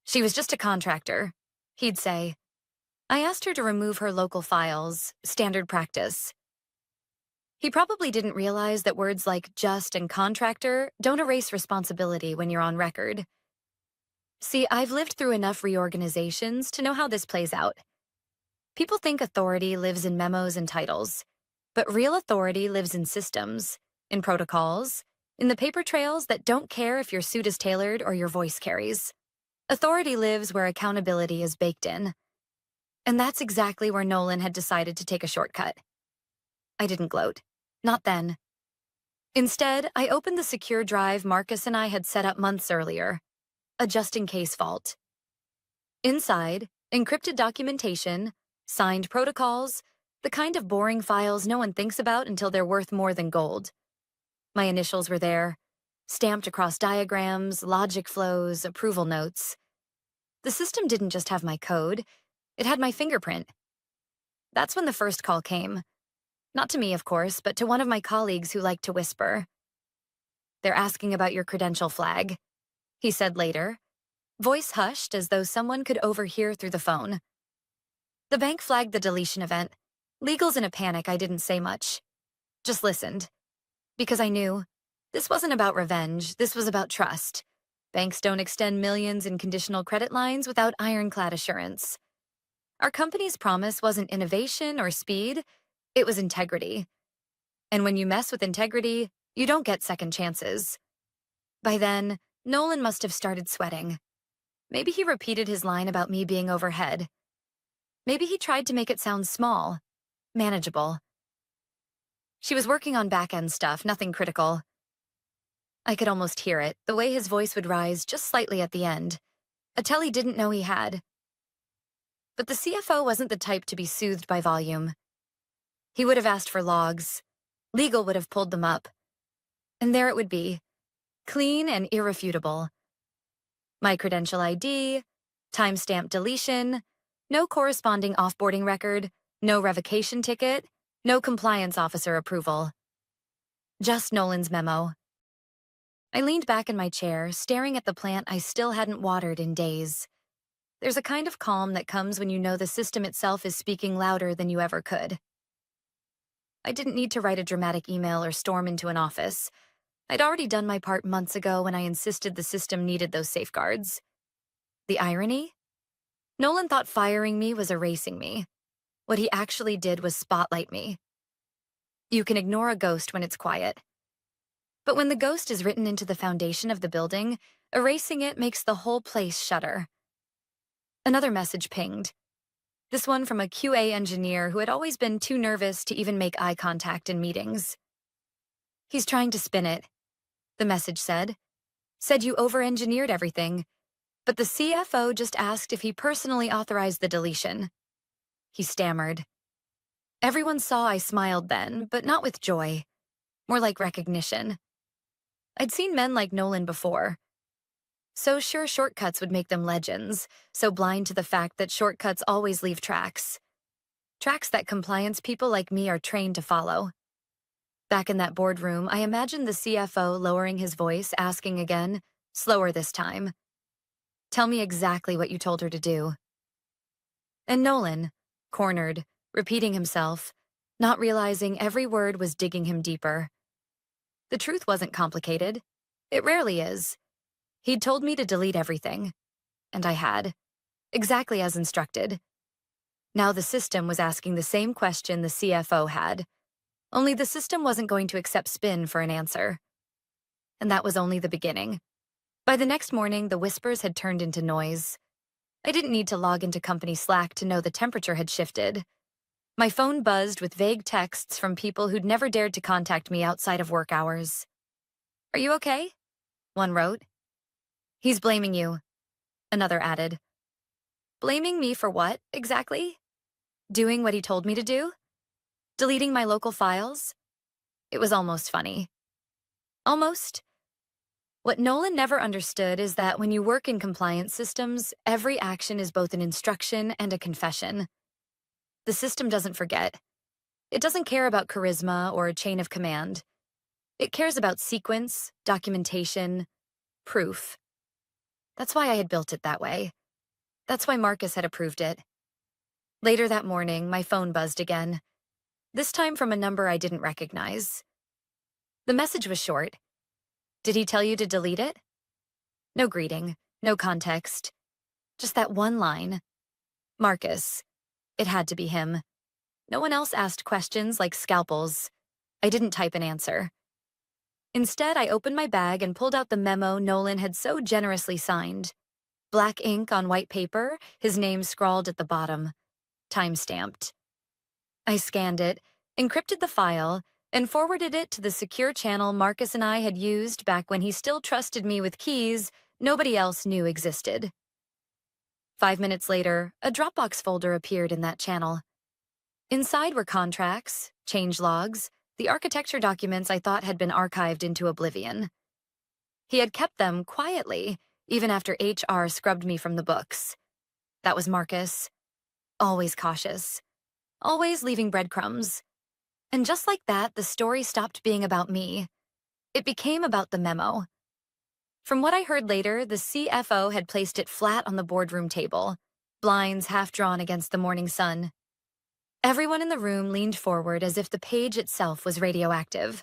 She was just a contractor, he'd say. I asked her to remove her local files, standard practice. He probably didn't realize that words like just and contractor don't erase responsibility when you're on record. See, I've lived through enough reorganizations to know how this plays out. People think authority lives in memos and titles, but real authority lives in systems, in protocols, in the paper trails that don't care if your suit is tailored or your voice carries. Authority lives where accountability is baked in. And that's exactly where Nolan had decided to take a shortcut. I didn't gloat. Not then. Instead, I opened the secure drive Marcus and I had set up months earlier, a just-in-case vault. Inside, encrypted documentation, signed protocols, the kind of boring files no one thinks about until they're worth more than gold. My initials were there, stamped across diagrams, logic flows, approval notes. The system didn't just have my code, it had my fingerprint. That's when the first call came. Not to me, of course, but to one of my colleagues who liked to whisper. They're asking about your credential flag, he said later, voice hushed as though someone could overhear through the phone. The bank flagged the deletion event. Legal's in a panic, I didn't say much. Just listened. Because I knew this wasn't about revenge, this was about trust. Banks don't extend millions in conditional credit lines without ironclad assurance. Our company's promise wasn't innovation or speed, it was integrity. And when you mess with integrity, you don't get second chances. By then, Nolan must have started sweating. Maybe he repeated his line about me being overhead. Maybe he tried to make it sound small, manageable. She was working on back-end stuff, nothing critical. I could almost hear it, the way his voice would rise just slightly at the end, a tell he didn't know he had. But the CFO wasn't the type to be soothed by volume. He would have asked for logs. Legal would have pulled them up. And there it would be, clean and irrefutable. My credential ID, timestamp deletion, no corresponding offboarding record, no revocation ticket, no compliance officer approval. Just Nolan's memo. I leaned back in my chair, staring at the plant I still hadn't watered in days. There's a kind of calm that comes when you know the system itself is speaking louder than you ever could. I didn't need to write a dramatic email or storm into an office. I'd already done my part months ago when I insisted the system needed those safeguards. The irony? Nolan thought firing me was erasing me. What he actually did was spotlight me. You can ignore a ghost when it's quiet. But when the ghost is written into the foundation of the building, erasing it makes the whole place shudder. Another message pinged. This one from a QA engineer who had always been too nervous to even make eye contact in meetings. He's trying to spin it, the message said. Said you over-engineered everything, but the CFO just asked if he personally authorized the deletion. He stammered. Everyone saw I smiled then, but not with joy. More like recognition. I'd seen men like Nolan before. So sure shortcuts would make them legends, so blind to the fact that shortcuts always leave tracks. Tracks that compliance people like me are trained to follow. Back in that boardroom, I imagined the CFO lowering his voice, asking again, slower this time. Tell me exactly what you told her to do. And Nolan, cornered, repeating himself, not realizing every word was digging him deeper. The truth wasn't complicated. It rarely is. He'd told me to delete everything. And I had. Exactly as instructed. Now the system was asking the same question the CFO had. Only the system wasn't going to accept spin for an answer. And that was only the beginning. By the next morning, the whispers had turned into noise. I didn't need to log into company Slack to know the temperature had shifted. My phone buzzed with vague texts from people who'd never dared to contact me outside of work hours. Are you okay? One wrote. He's blaming you, another added. Blaming me for what, exactly? Doing what he told me to do? Deleting my local files? It was almost funny. Almost. What Nolan never understood is that when you work in compliance systems, every action is both an instruction and a confession. The system doesn't forget. It doesn't care about charisma or a chain of command. It cares about sequence, documentation, proof. That's why I had built it that way. That's why Marcus had approved it. Later that morning, my phone buzzed again, this time from a number I didn't recognize. The message was short. Did he tell you to delete it? No greeting, no context. Just that one line. Marcus. It had to be him. No one else asked questions like scalpels. I didn't type an answer. Instead, I opened my bag and pulled out the memo Nolan had so generously signed. Black ink on white paper, his name scrawled at the bottom. Time-stamped. I scanned it, encrypted the file, and forwarded it to the secure channel Marcus and I had used back when he still trusted me with keys nobody else knew existed. 5 minutes later, a Dropbox folder appeared in that channel. Inside were contracts, change logs, the architecture documents I thought had been archived into oblivion. He had kept them quietly, even after HR scrubbed me from the books. That was Marcus. Always cautious. Always leaving breadcrumbs. And just like that, the story stopped being about me. It became about the memo. From what I heard later, the CFO had placed it flat on the boardroom table, blinds half drawn against the morning sun. Everyone in the room leaned forward as if the page itself was radioactive.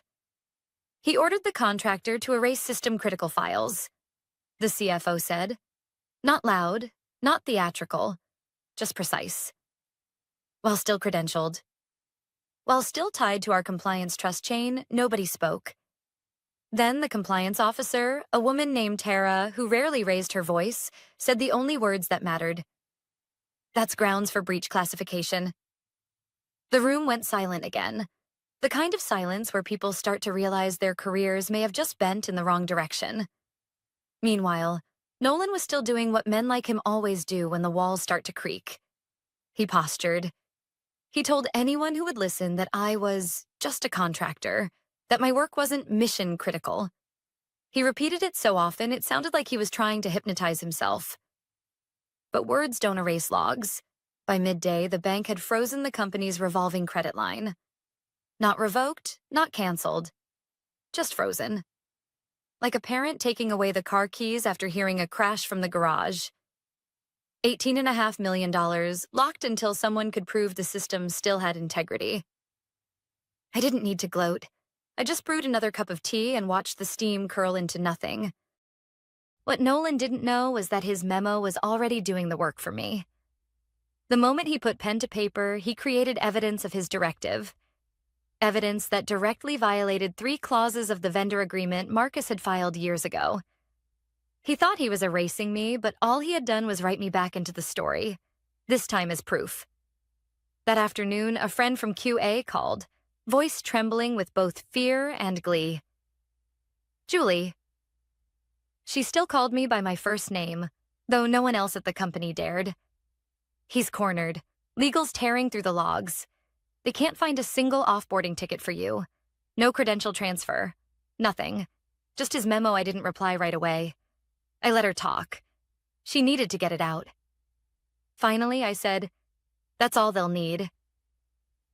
He ordered the contractor to erase system-critical files. The CFO said. Not loud, not theatrical, just precise. While still credentialed. While still tied to our compliance trust chain, nobody spoke. Then the compliance officer, a woman named Tara, who rarely raised her voice, said the only words that mattered. That's grounds for breach classification. The room went silent again. The kind of silence where people start to realize their careers may have just bent in the wrong direction. Meanwhile, Nolan was still doing what men like him always do when the walls start to creak. He postured. He told anyone who would listen that I was just a contractor, that my work wasn't mission critical. He repeated it so often it sounded like he was trying to hypnotize himself. But words don't erase logs. By midday, the bank had frozen the company's revolving credit line. Not revoked, not canceled. Just frozen. Like a parent taking away the car keys after hearing a crash from the garage. $18.5 million, locked until someone could prove the system still had integrity. I didn't need to gloat. I just brewed another cup of tea and watched the steam curl into nothing. What Nolan didn't know was that his memo was already doing the work for me. The moment he put pen to paper, he created evidence of his directive. Evidence that directly violated 3 clauses of the vendor agreement Marcus had filed years ago. He thought he was erasing me, but all he had done was write me back into the story, this time as proof. That afternoon, a friend from QA called, voice trembling with both fear and glee. Julie. She still called me by my first name, though no one else at the company dared. He's cornered. Legal's tearing through the logs. They can't find a single offboarding ticket for you. No credential transfer. Nothing. Just his memo I didn't reply right away. I let her talk. She needed to get it out. Finally, I said, that's all they'll need.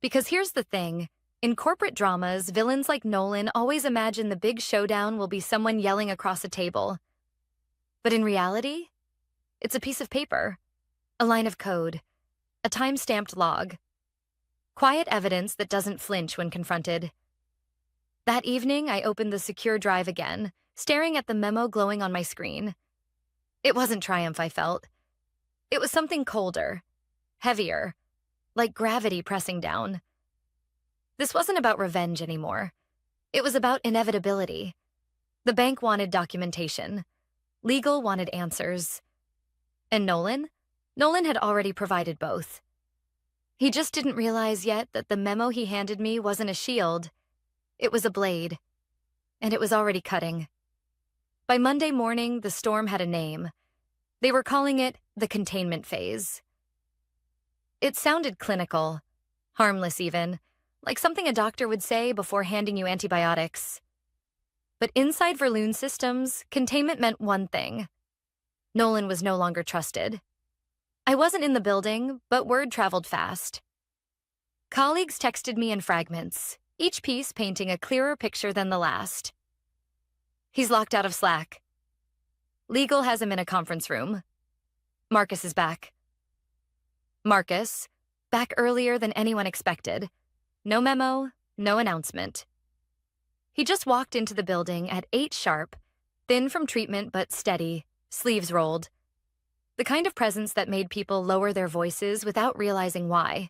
Because here's the thing. In corporate dramas, villains like Nolan always imagine the big showdown will be someone yelling across a table. But in reality, it's a piece of paper, a line of code, a time-stamped log. Quiet evidence that doesn't flinch when confronted. That evening, I opened the secure drive again, staring at the memo glowing on my screen. It wasn't triumph I felt. It was something colder, heavier, like gravity pressing down. This wasn't about revenge anymore. It was about inevitability. The bank wanted documentation. Legal wanted answers. And Nolan? Nolan had already provided both. He just didn't realize yet that the memo he handed me wasn't a shield. It was a blade. And it was already cutting. By Monday morning, the storm had a name. They were calling it the containment phase. It sounded clinical, harmless even, like something a doctor would say before handing you antibiotics. But inside Verloon Systems, containment meant one thing. Nolan was no longer trusted. I wasn't in the building, but word traveled fast. Colleagues texted me in fragments, each piece painting a clearer picture than the last. He's locked out of Slack. Legal has him in a conference room. Marcus is back. Marcus, back earlier than anyone expected. No memo, no announcement. He just walked into the building at 8 sharp, thin from treatment but steady, sleeves rolled. The kind of presence that made people lower their voices without realizing why.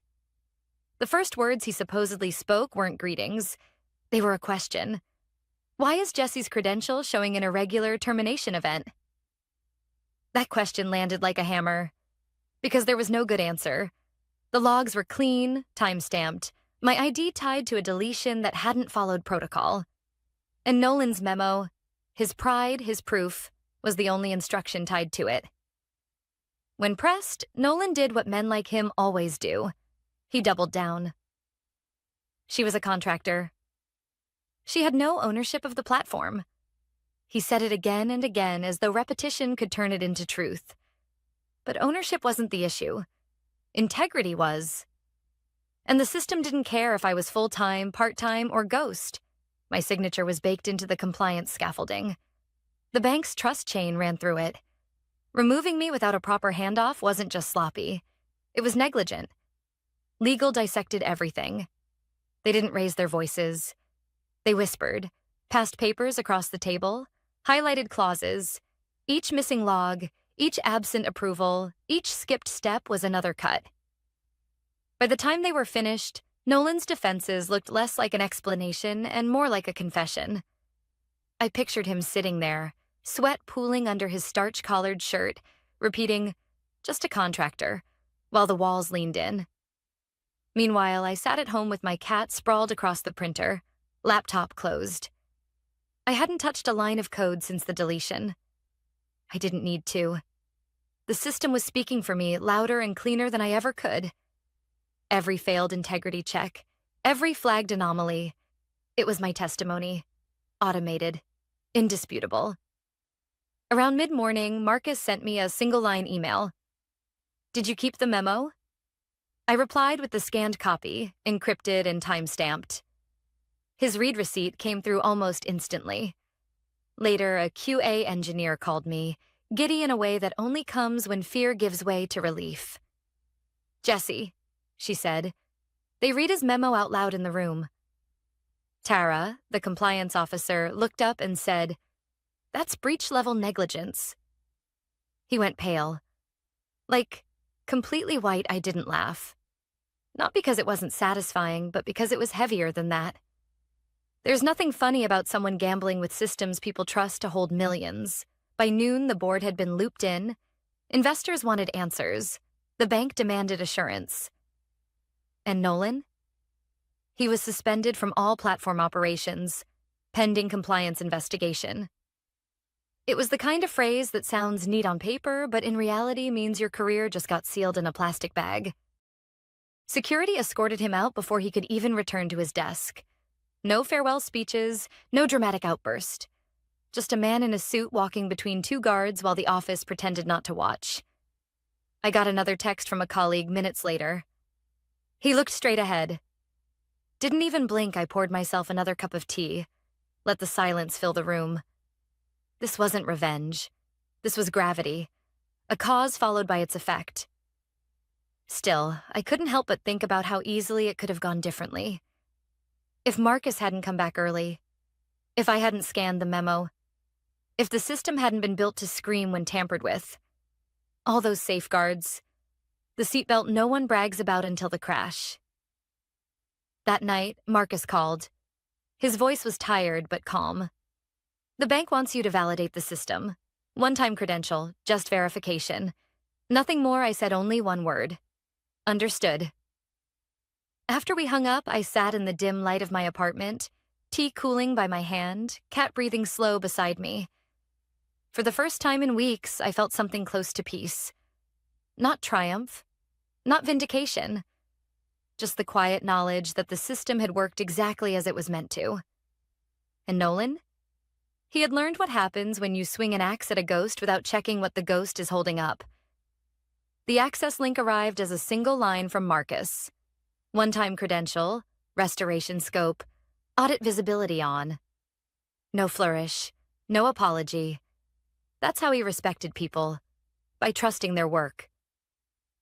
The first words he supposedly spoke weren't greetings. They were a question. Why is Jesse's credential showing an irregular termination event? That question landed like a hammer. Because there was no good answer. The logs were clean, time-stamped, my ID tied to a deletion that hadn't followed protocol. And Nolan's memo, his pride, his proof, was the only instruction tied to it. When pressed, Nolan did what men like him always do. He doubled down. She was a contractor. She had no ownership of the platform. He said it again and again as though repetition could turn it into truth. But ownership wasn't the issue. Integrity was. And the system didn't care if I was full-time, part-time, or ghost. My signature was baked into the compliance scaffolding. The bank's trust chain ran through it. Removing me without a proper handoff wasn't just sloppy. It was negligent. Legal dissected everything. They didn't raise their voices. They whispered, passed papers across the table, highlighted clauses. Each missing log, each absent approval, each skipped step was another cut. By the time they were finished, Nolan's defenses looked less like an explanation and more like a confession. I pictured him sitting there, sweat pooling under his starch-collared shirt, repeating, "Just a contractor," while the walls leaned in. Meanwhile, I sat at home with my cat sprawled across the printer, laptop closed. I hadn't touched a line of code since the deletion. I didn't need to. The system was speaking for me louder and cleaner than I ever could. Every failed integrity check, every flagged anomaly. It was my testimony. Automated. Indisputable. Around mid-morning, Marcus sent me a single-line email. "Did you keep the memo?" I replied with the scanned copy, encrypted and time-stamped. His read receipt came through almost instantly. Later, a QA engineer called me, giddy in a way that only comes when fear gives way to relief. "Jesse," she said. They read his memo out loud in the room. Tara, the compliance officer, looked up and said, "That's breach-level negligence." He went pale. Like, completely white, I didn't laugh. Not because it wasn't satisfying, but because it was heavier than that. There's nothing funny about someone gambling with systems people trust to hold millions. By noon, the board had been looped in. Investors wanted answers. The bank demanded assurance. And Nolan? He was suspended from all platform operations, pending compliance investigation. It was the kind of phrase that sounds neat on paper, but in reality means your career just got sealed in a plastic bag. Security escorted him out before he could even return to his desk. No farewell speeches, no dramatic outburst. Just a man in a suit walking between 2 guards while the office pretended not to watch. I got another text from a colleague minutes later. He looked straight ahead. Didn't even blink. I poured myself another cup of tea. Let the silence fill the room. This wasn't revenge. This was gravity. A cause followed by its effect. Still, I couldn't help but think about how easily it could have gone differently. If Marcus hadn't come back early, if I hadn't scanned the memo, if the system hadn't been built to scream when tampered with, all those safeguards, the seatbelt no one brags about until the crash. That night, Marcus called. His voice was tired but calm. "The bank wants you to validate the system. One-time credential, just verification. Nothing more," I said, only one word. "Understood." After we hung up, I sat in the dim light of my apartment, tea cooling by my hand, cat breathing slow beside me. For the first time in weeks, I felt something close to peace. Not triumph, Not vindication, just the quiet knowledge that the system had worked exactly as it was meant to. And Nolan? He had learned what happens when you swing an axe at a ghost without checking what the ghost is holding up. The access link arrived as a single line from Marcus. One-time credential, restoration scope, audit visibility on. No flourish, no apology. That's how he respected people, by trusting their work.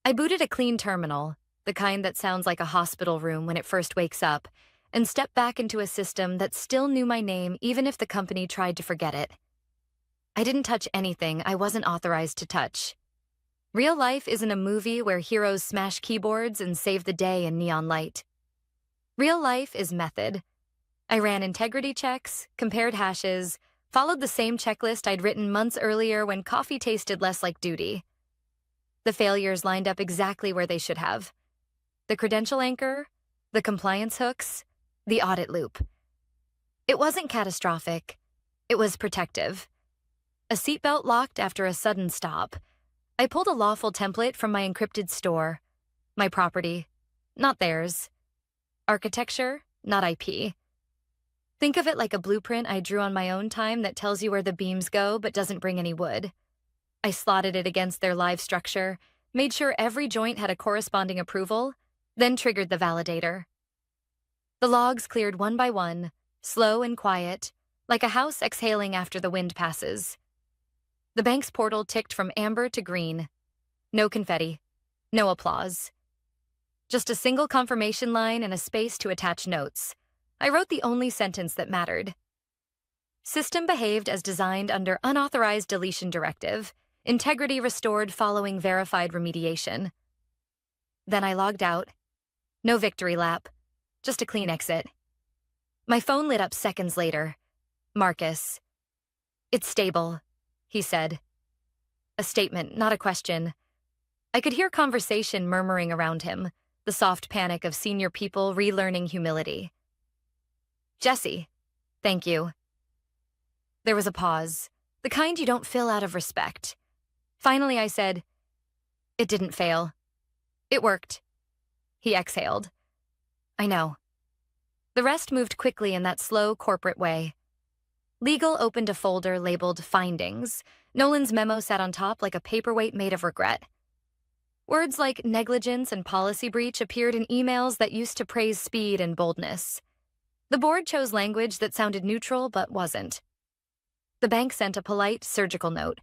I booted a clean terminal, the kind that sounds like a hospital room when it first wakes up, and stepped back into a system that still knew my name even if the company tried to forget it. I didn't touch anything I wasn't authorized to touch. Real life isn't a movie where heroes smash keyboards and save the day in neon light. Real life is method. I ran integrity checks, compared hashes, followed the same checklist I'd written months earlier when coffee tasted less like duty. The failures lined up exactly where they should have. The credential anchor, the compliance hooks, the audit loop. It wasn't catastrophic. It was protective. A seatbelt locked after a sudden stop. I pulled a lawful template from my encrypted store. My property, not theirs. Architecture, not IP. Think of it like a blueprint I drew on my own time that tells you where the beams go but doesn't bring any wood. I slotted it against their live structure, made sure every joint had a corresponding approval, then triggered the validator. The logs cleared one by one, slow and quiet, like a house exhaling after the wind passes. The bank's portal ticked from amber to green. No confetti, no applause. Just a single confirmation line and a space to attach notes. I wrote the only sentence that mattered. System behaved as designed under unauthorized deletion directive. Integrity restored following verified remediation. Then I logged out. No victory lap, just a clean exit. My phone lit up seconds later. Marcus. "It's stable," he said. A statement, not a question. I could hear conversation murmuring around him, the soft panic of senior people relearning humility. "Jesse, thank you." There was a pause, the kind you don't fill out of respect. Finally, I said, "It didn't fail. It worked." He exhaled. "I know." The rest moved quickly in that slow corporate way. Legal opened a folder labeled Findings. Nolan's memo sat on top like a paperweight made of regret. Words like negligence and policy breach appeared in emails that used to praise speed and boldness. The board chose language that sounded neutral but wasn't. The bank sent a polite surgical note.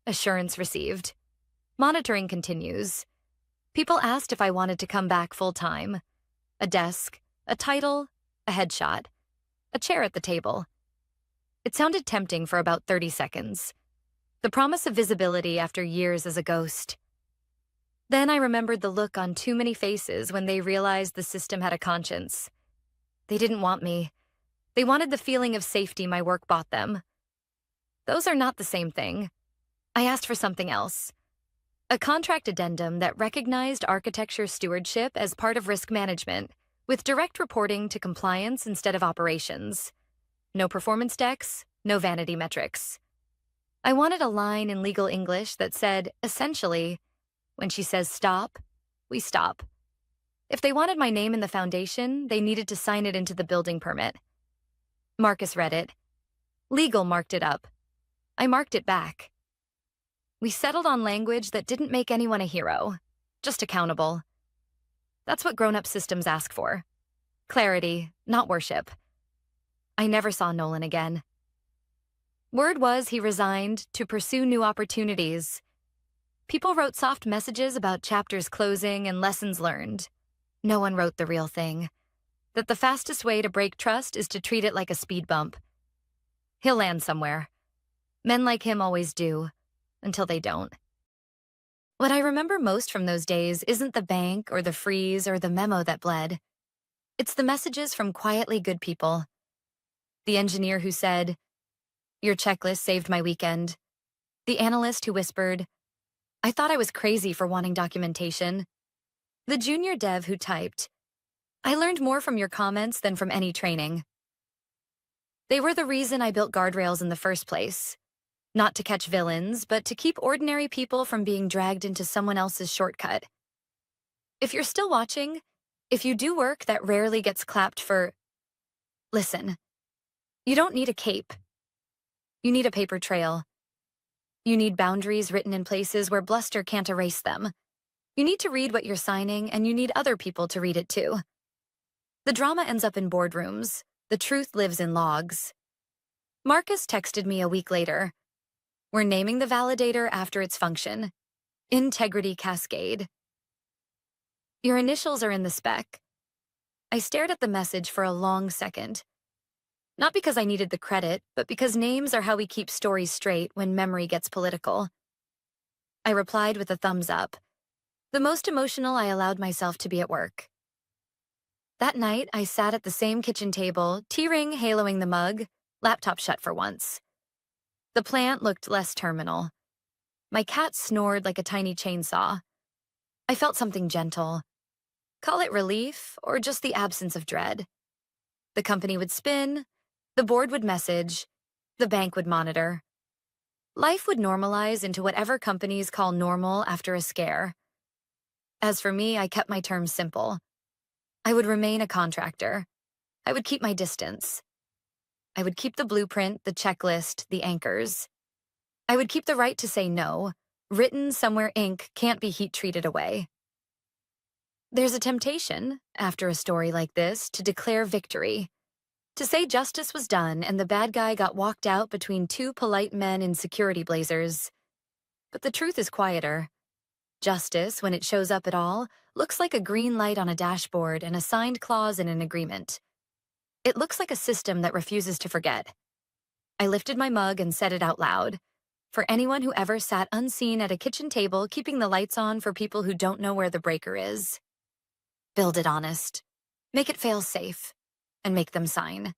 Assurance received. Monitoring continues. People asked if I wanted to come back full-time. A desk, a title, a headshot, a chair at the table. It sounded tempting for about 30 seconds. The promise of visibility after years as a ghost. Then I remembered the look on too many faces when they realized the system had a conscience. They didn't want me. They wanted the feeling of safety my work bought them. Those are not the same thing. I asked for something else. A contract addendum that recognized architecture stewardship as part of risk management, with direct reporting to compliance instead of operations. No performance decks, no vanity metrics. I wanted a line in legal English that said, essentially, when she says stop, we stop. If they wanted my name in the foundation, they needed to sign it into the building permit. Marcus read it. Legal marked it up. I marked it back. We settled on language that didn't make anyone a hero, just accountable. That's what grown-up systems ask for. Clarity, not worship. I never saw Nolan again. Word was he resigned to pursue new opportunities. People wrote soft messages about chapters closing and lessons learned. No one wrote the real thing. That the fastest way to break trust is to treat it like a speed bump. He'll land somewhere. Men like him always do. Until they don't. What I remember most from those days isn't the bank or the freeze or the memo that bled. It's the messages from quietly good people. The engineer who said, "Your checklist saved my weekend." The analyst who whispered, "I thought I was crazy for wanting documentation." The junior dev who typed, "I learned more from your comments than from any training." They were the reason I built guardrails in the first place. Not to catch villains, but to keep ordinary people from being dragged into someone else's shortcut. If you're still watching, if you do work that rarely gets clapped for, listen, you don't need a cape. You need a paper trail. You need boundaries written in places where bluster can't erase them. You need to read what you're signing, and you need other people to read it too. The drama ends up in boardrooms. The truth lives in logs. Marcus texted me a week later. We're naming the validator after its function. Integrity Cascade. Your initials are in the spec. I stared at the message for a long second. Not because I needed the credit, but because names are how we keep stories straight when memory gets political. I replied with a thumbs up. The most emotional I allowed myself to be at work. That night, I sat at the same kitchen table, tea-ring haloing the mug, laptop shut for once. The plant looked less terminal. My cat snored like a tiny chainsaw. I felt something gentle. Call it relief or just the absence of dread. The company would spin, the board would message, the bank would monitor. Life would normalize into whatever companies call normal after a scare. As for me, I kept my terms simple. I would remain a contractor. I would keep my distance. I would keep the blueprint, the checklist, the anchors. I would keep the right to say no, written somewhere ink can't be heat-treated away. There's a temptation, after a story like this, to declare victory. To say justice was done and the bad guy got walked out between two polite men in security blazers. But the truth is quieter. Justice, when it shows up at all, looks like a green light on a dashboard and a signed clause in an agreement. It looks like a system that refuses to forget. I lifted my mug and said it out loud. For anyone who ever sat unseen at a kitchen table keeping the lights on for people who don't know where the breaker is. Build it honest. Make it fail safe. And make them sign.